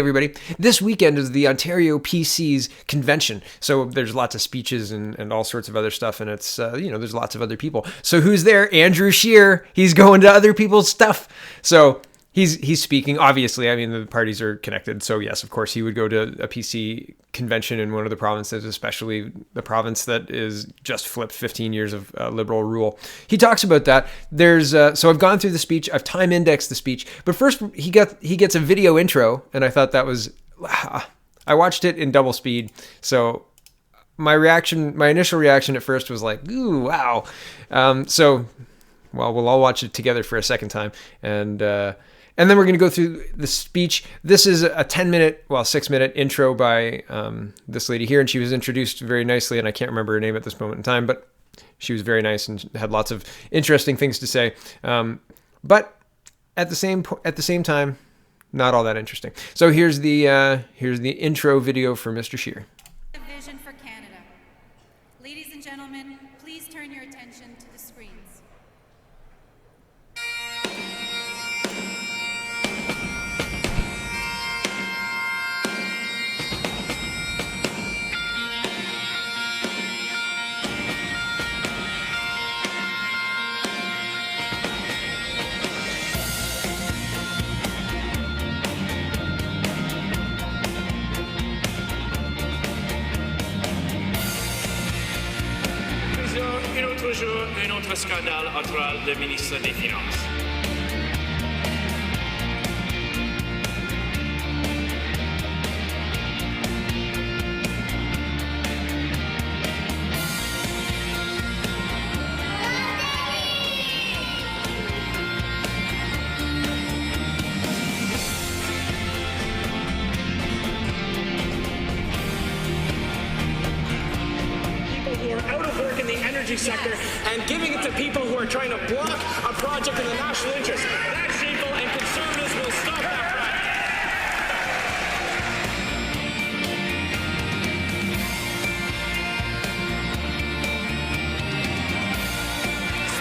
Everybody, this weekend is the Ontario PC's convention, so there's lots of speeches and all sorts of other stuff, and it's there's lots of other people. So who's there? Andrew Scheer. He's going to other people's stuff, so he's speaking. Obviously, I mean, the parties are connected, so yes, of course he would go to a PC convention in one of the provinces, especially the province that is just flipped 15 years of liberal rule. He talks about that. There's so I've gone through the speech, I've time indexed the speech, but first he gets a video intro, and I thought that was, I watched it in double speed, so my initial reaction at first was like, ooh, wow. Well, we'll all watch it together for a second time, and then we're going to go through the speech. This is a 6-minute intro by this lady here, and she was introduced very nicely, and I can't remember her name at this moment in time, but she was very nice and had lots of interesting things to say. But at the same time, not all that interesting. So here's the intro video for Mr. Scheer. Vision for Canada. Ladies and gentlemen, please turn your attention to the screens. Un autre scandale entre le ministre des Finances. Sector and giving it to people who are trying to block a project in the national interest. That's shameful, and Conservatives will stop that practice.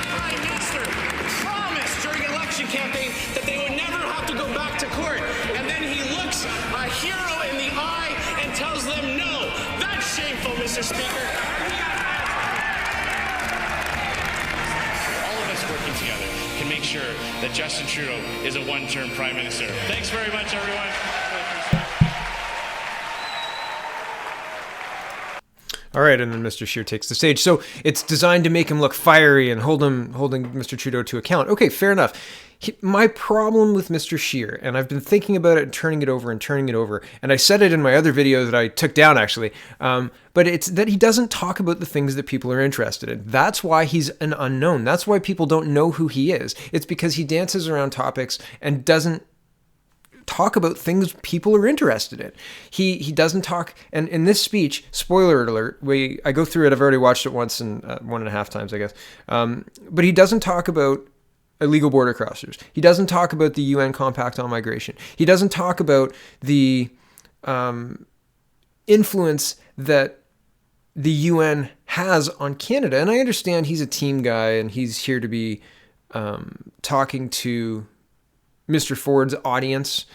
Prime Minister promised during election campaign that they would never have to go back to court, and then he looks a hero in the eye and tells them no. That's shameful, Mr. Speaker. Working together can make sure that Justin Trudeau is a one-term Prime Minister. Thanks very much, everyone. All right, and then Mr. Scheer takes the stage. So it's designed to make him look fiery and holding Mr. Trudeau to account. Okay, fair enough. My problem with Mr. Scheer, and I've been thinking about it and turning it over, and I said it in my other video that I took down, actually, but it's that he doesn't talk about the things that people are interested in. That's why he's an unknown. That's why people don't know who he is. It's because he dances around topics and doesn't talk about things people are interested in. He doesn't talk, and in this speech, spoiler alert, I go through it, I've already watched it once and 1.5 times, I guess, but he doesn't talk about illegal border crossers. He doesn't talk about the UN Compact on Migration. He doesn't talk about the influence that the UN has on Canada. And I understand he's a team guy and he's here to be talking to Mr. Ford's audience,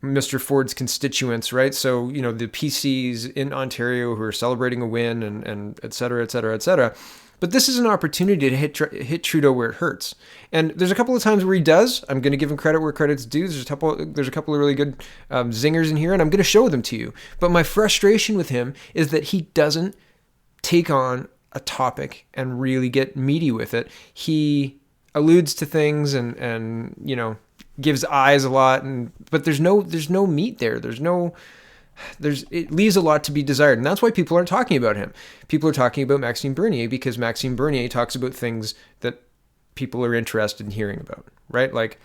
Mr. Ford's constituents, right? So, the PCs in Ontario who are celebrating a win and et cetera, et cetera, et cetera. But this is an opportunity to hit Trudeau where it hurts. And there's a couple of times where he does. I'm going to give him credit where credit's due. There's a couple of really good zingers in here, and I'm going to show them to you. But my frustration with him is that he doesn't take on a topic and really get meaty with it. He alludes to things and gives eyes a lot, but there's no meat there. It leaves a lot to be desired, and that's why people aren't talking about him. People are talking about Maxime Bernier because Maxime Bernier talks about things that people are interested in hearing about, right? Like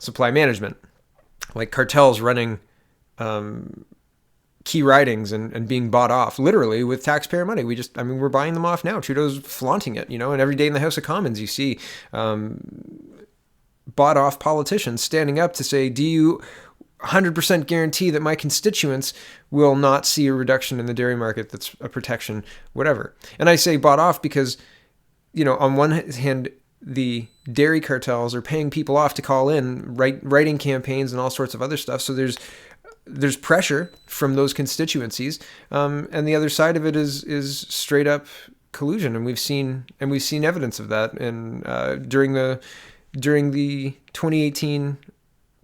supply management, like cartels running key ridings and being bought off literally with taxpayer money. We're buying them off now. Trudeau's flaunting it, and every day in the House of Commons you see bought off politicians standing up to say, do you 100% guarantee that my constituents will not see a reduction in the dairy market that's a protection, whatever. And I say bought off because, on one hand, the dairy cartels are paying people off to call in, writing campaigns and all sorts of other stuff. So there's there's pressure from those constituencies, and the other side of it is straight up collusion, and we've seen evidence of that in during the 2018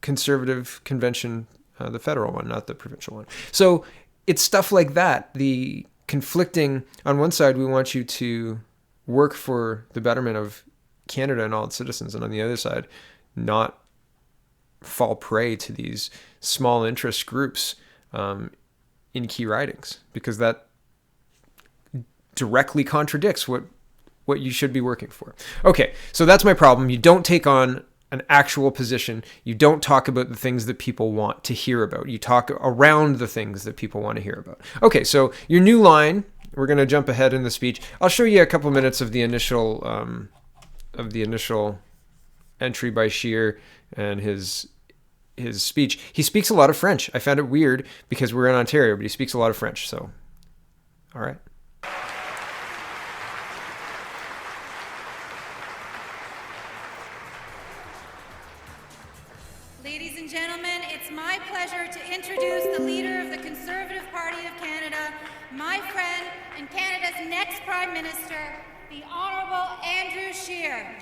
Conservative convention, the federal one, not the provincial one. So it's stuff like that. The conflicting, on one side, we want you to work for the betterment of Canada and all its citizens, and on the other side, not fall prey to these small interest groups in key ridings, because that directly contradicts what you should be working for. Okay, so that's my problem. You don't take on an actual position. You don't talk about the things that people want to hear about. You talk around the things that people want to hear about. Okay, so your new line, we're going to jump ahead in the speech. I'll show you a couple minutes of the initial entry by Scheer and his speech. He speaks a lot of French. I found it weird because we're in Ontario, but he speaks a lot of French. So, all right. Ladies and gentlemen, it's my pleasure to introduce the leader of the Conservative Party of Canada, my friend and Canada's next Prime Minister, the Honourable Andrew Scheer.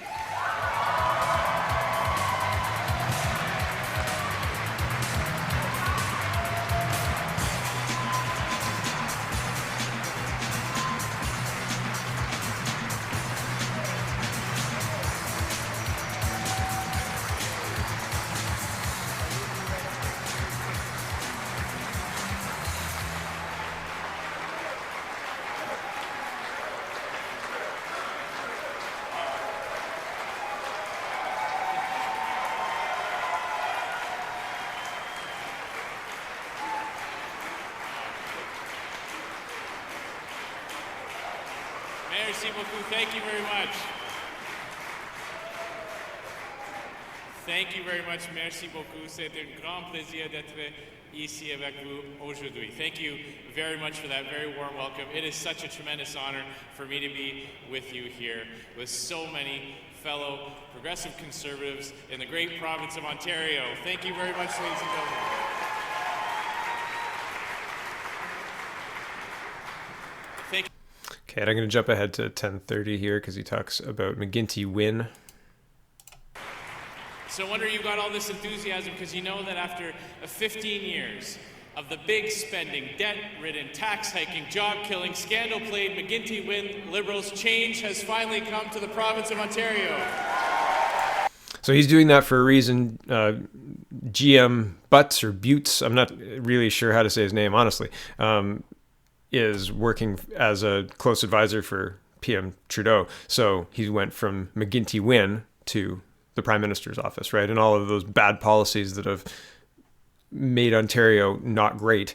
Merci beaucoup. Thank you very much. Thank you very much. Merci beaucoup. C'est un grand plaisir d'être ici avec vous aujourd'hui. Thank you very much for that very warm welcome. It is such a tremendous honor for me to be with you here with so many fellow progressive conservatives in the great province of Ontario. Thank you very much, ladies and gentlemen. Thank you. Okay, and I'm going to jump ahead to 10:30 here because he talks about McGuinty Wynne. So I wonder you got all this enthusiasm because you know that after 15 years of the big spending, debt-ridden, tax hiking, job-killing, scandal-plagued McGuinty Wynne Liberals, change has finally come to the province of Ontario. So he's doing that for a reason. GM Butts or Buttes, I'm not really sure how to say his name, honestly, is working as a close advisor for PM Trudeau. So he went from McGuinty Wynne to the Prime Minister's office, right? And all of those bad policies that have made Ontario not great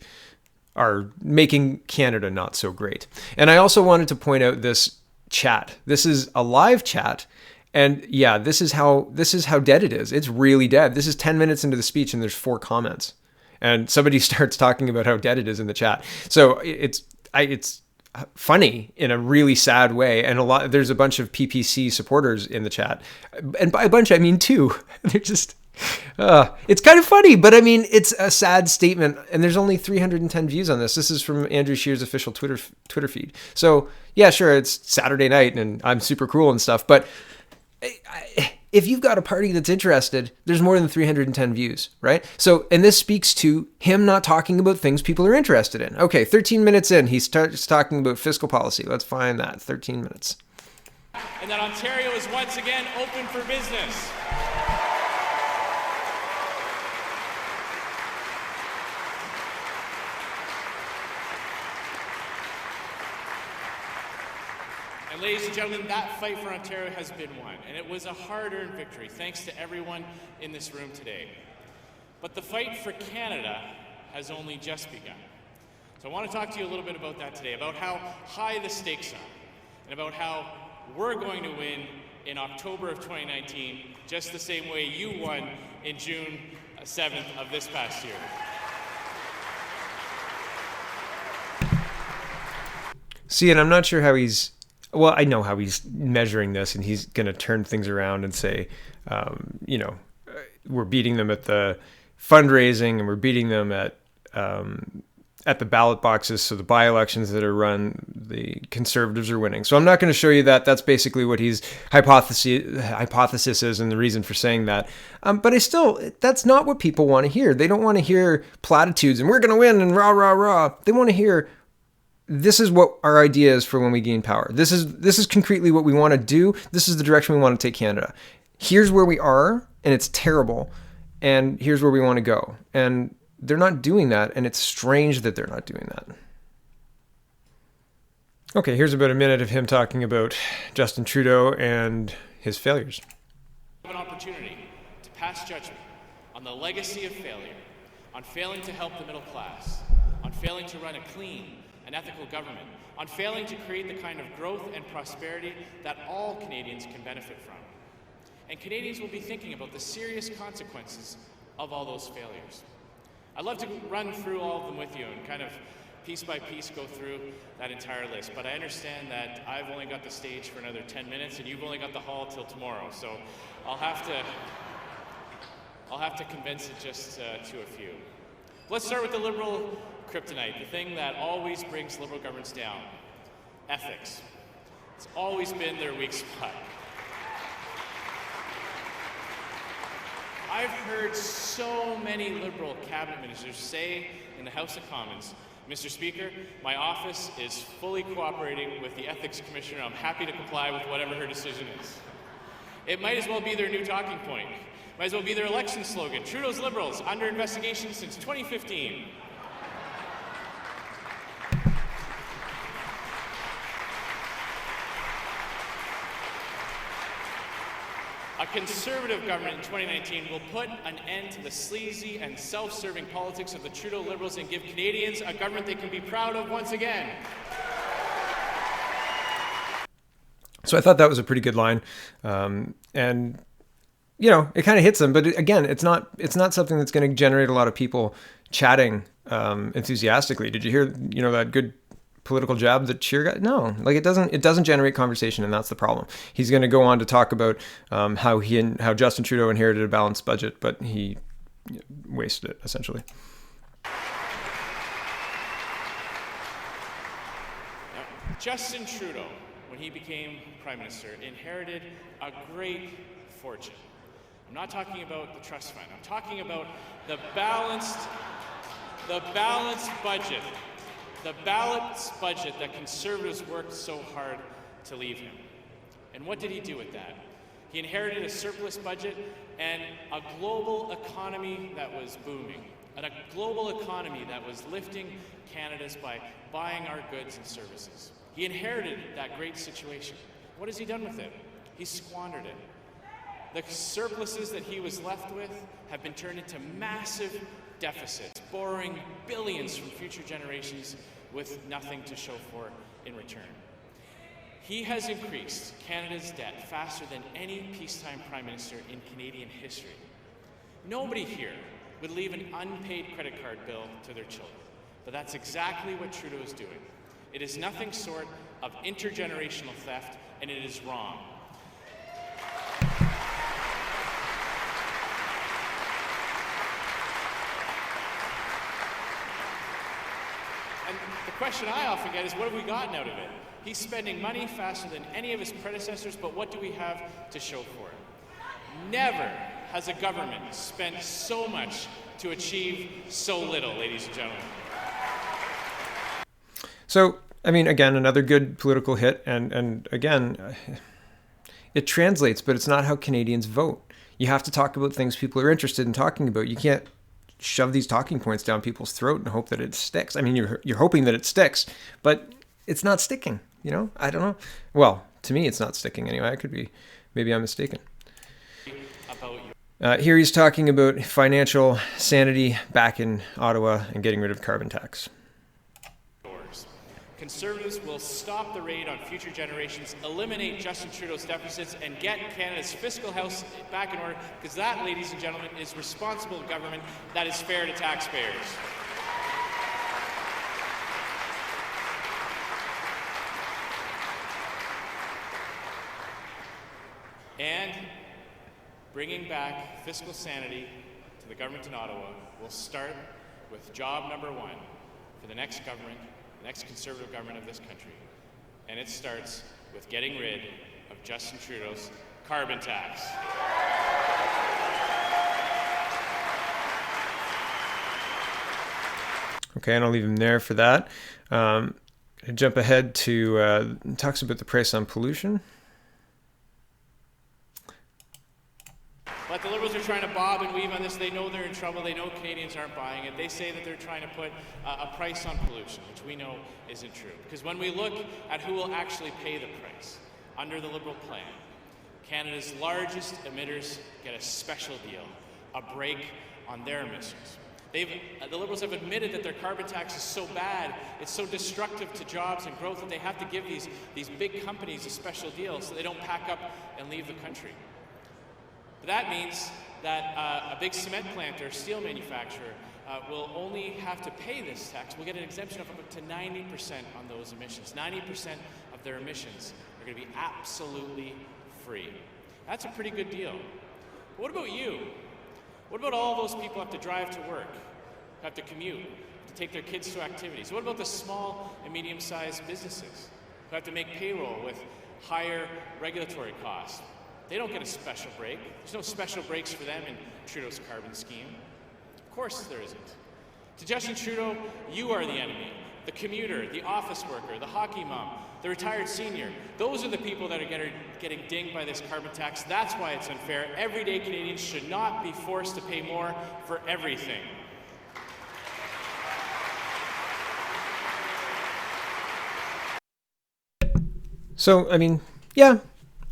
are making Canada not so great. And I also wanted to point out this chat. This is a live chat. And yeah, this is how dead it is. It's really dead. This is 10 minutes into the speech and there's 4 comments. And somebody starts talking about how dead it is in the chat. So it's funny in a really sad way. And there's a bunch of PPC supporters in the chat. And by a bunch, I mean 2. They're just, it's kind of funny, but I mean, it's a sad statement. And there's only 310 views on this. This is from Andrew Scheer's official Twitter feed. So yeah, sure, it's Saturday night and I'm super cool and stuff, but if you've got a party that's interested, there's more than 310 views, right? So, and this speaks to him not talking about things people are interested in. Okay, 13 minutes in, he starts talking about fiscal policy. Let's find that, 13 minutes. And that Ontario is once again open for business. And ladies and gentlemen, that fight for Ontario has been won, and it was a hard-earned victory, thanks to everyone in this room today. But the fight for Canada has only just begun. So I want to talk to you a little bit about that today, about how high the stakes are, and about how we're going to win in October of 2019, just the same way you won in June 7th of this past year. See, and I'm not sure how well, I know how he's measuring this, and he's going to turn things around and say, we're beating them at the fundraising, and we're beating them at at the ballot boxes, so the by-elections that are run, the Conservatives are winning. So I'm not going to show you that. That's basically what his hypothesis is and the reason for saying that. But that's not what people want to hear. They don't want to hear platitudes and we're going to win and rah, rah, rah. They want to hear, this is what our idea is for when we gain power. This is concretely what we want to do. This is the direction we want to take Canada. Here's where we are, and it's terrible. And here's where we want to go. And they're not doing that, and it's strange that they're not doing that. Okay, here's about a minute of him talking about Justin Trudeau and his failures. An opportunity to pass judgment on the legacy of failure, on failing to help the middle class, on failing to run a clean and ethical government, on failing to create the kind of growth and prosperity that all Canadians can benefit from. And Canadians will be thinking about the serious consequences of all those failures. I'd love to run through all of them with you and kind of piece by piece go through that entire list, but I understand that I've only got the stage for another 10 minutes and you've only got the hall till tomorrow, so I'll have to condense it just to a few. Let's start with the Liberal kryptonite, the thing that always brings Liberal governments down: ethics. It's always been their weak spot. I've heard so many Liberal cabinet ministers say in the House of Commons, Mr. Speaker, my office is fully cooperating with the Ethics Commissioner. I'm happy to comply with whatever her decision is. It might as well be their new talking point. Might as well be their election slogan: Trudeau's Liberals, under investigation since 2015. A Conservative government in 2019 will put an end to the sleazy and self-serving politics of the Trudeau Liberals and give Canadians a government they can be proud of once again. So I thought that was a pretty good line. And, you know, it kind of hits them. But again, it's not something that's going to generate a lot of people chatting enthusiastically. Did you hear, that good political jab that Scheer got? No, like it doesn't generate conversation, and that's the problem. He's going to go on to talk about how Justin Trudeau inherited a balanced budget, but he wasted it essentially. Now, Justin Trudeau, when he became Prime Minister, inherited a great fortune. I'm not talking about the trust fund. I'm talking about the balanced budget. The balanced budget that Conservatives worked so hard to leave him. And what did he do with that? He inherited a surplus budget and a global economy that was booming, and a global economy that was lifting Canada's by buying our goods and services. He inherited that great situation. What has he done with it? He squandered it. The surpluses that he was left with have been turned into massive deficits, borrowing billions from future generations with nothing to show for in return. He has increased Canada's debt faster than any peacetime Prime Minister in Canadian history. Nobody here would leave an unpaid credit card bill to their children, but that's exactly what Trudeau is doing. It is nothing short of intergenerational theft, and it is wrong. And the question I often get is, what have we gotten out of it? He's spending money faster than any of his predecessors, but what do we have to show for it? Never has a government spent so much to achieve so little, ladies and gentlemen. So, I mean, again, another good political hit, and again, it translates, but it's not how Canadians vote. You have to talk about things people are interested in talking about. You can't shove these talking points down people's throat and hope that it sticks. I mean, you're hoping that it sticks, but it's not sticking, I don't know. Well, to me, it's not sticking anyway. Maybe I'm mistaken. Here he's talking about financial sanity back in Ottawa and getting rid of carbon tax. Conservatives will stop the raid on future generations, eliminate Justin Trudeau's deficits, and get Canada's fiscal house back in order, because that, ladies and gentlemen, is responsible government that is fair to taxpayers. And bringing back fiscal sanity to the government in Ottawa will start with job number one for the next government, the next Conservative government of this country. And it starts with getting rid of Justin Trudeau's carbon tax. Okay, and I'll leave him there for that. Jump ahead to talks about the price on pollution. But the Liberals are trying to bob and weave on this. They know they're in trouble. They know Canadians aren't buying it. They say that they're trying to put a price on pollution, which we know isn't true. Because when we look at who will actually pay the price under the Liberal plan, Canada's largest emitters get a special deal, a break on their emissions. The Liberals have admitted that their carbon tax is so bad, it's so destructive to jobs and growth that they have to give these big companies a special deal so they don't pack up and leave the country. But that means that a big cement plant or steel manufacturer will only have to pay this tax. We'll get an exemption of up to 90% on those emissions. 90% of their emissions are going to be absolutely free. That's a pretty good deal. But what about you? What about all those people who have to drive to work, who have to commute, to take their kids to activities? What about the small and medium-sized businesses who have to make payroll with higher regulatory costs? They don't get a special break. There's no special breaks for them in Trudeau's carbon scheme. Of course there isn't. To Justin Trudeau, you are the enemy. The commuter, the office worker, the hockey mom, the retired senior. Those are the people that are getting dinged by this carbon tax. That's why it's unfair. Everyday Canadians should not be forced to pay more for everything. So, I mean, yeah.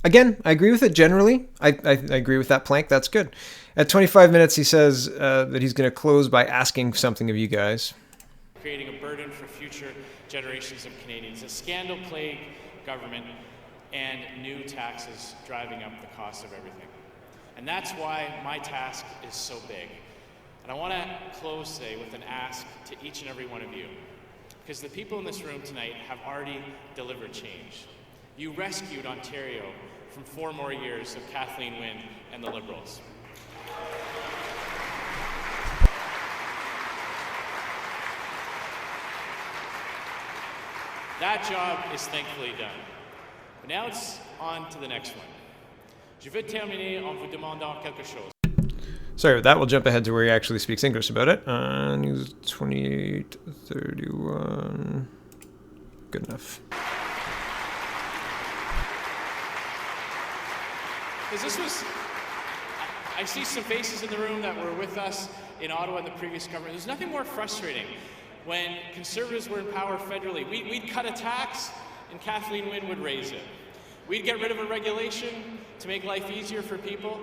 Again, I agree with it generally. I agree with that plank. That's good. At 25 minutes, he says that he's going to close by asking something of you guys. Creating a burden for future generations of Canadians, a scandal-plagued government, and new taxes driving up the cost of everything. And that's why my task is so big. And I want to close today with an ask to each and every one of you, because the people in this room tonight have already delivered change. You rescued Ontario from 4 more years of Kathleen Wynne and the Liberals. That job is thankfully done. But now it's on to the next one. Je veux terminer en vous demandant quelque chose. Sorry, with that, we'll jump ahead to where he actually speaks English about it. News 28:31. Good enough. I see some faces in the room that were with us in Ottawa in the previous government. There's nothing more frustrating when Conservatives were in power federally. We'd cut a tax and Kathleen Wynne would raise it. We'd get rid of a regulation to make life easier for people,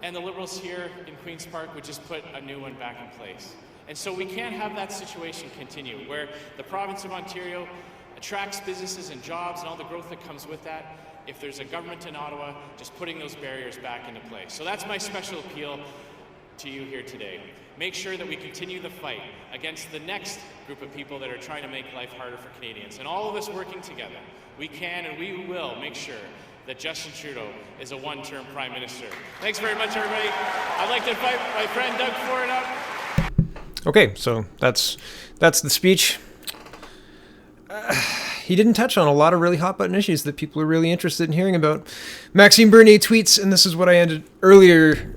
and the Liberals here in Queen's Park would just put a new one back in place. And so we can't have that situation continue, where the province of Ontario attracts businesses and jobs and all the growth that comes with that, if there's a government in Ottawa just putting those barriers back into place. So that's my special appeal to you here today. Make sure that we continue the fight against the next group of people that are trying to make life harder for Canadians. And all of us working together, we can and we will make sure that Justin Trudeau is a one-term Prime Minister. Thanks very much, everybody. I'd like to invite my friend Doug Ford up. Okay, so that's the speech. He didn't touch on a lot of really hot button issues that people are really interested in hearing about. Maxime Bernier tweets, and this is what I ended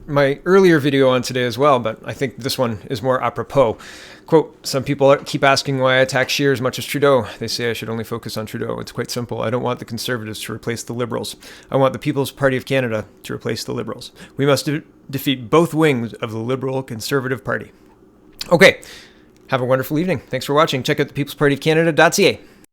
my earlier video on today as well, but I think this one is more apropos. Quote, some people keep asking why I attack Scheer as much as Trudeau. They say I should only focus on Trudeau. It's quite simple. I don't want the Conservatives to replace the Liberals. I want the People's Party of Canada to replace the Liberals. We must defeat both wings of the Liberal Conservative Party. Okay, have a wonderful evening. Thanks for watching. Check out the People's Party of Canada.ca.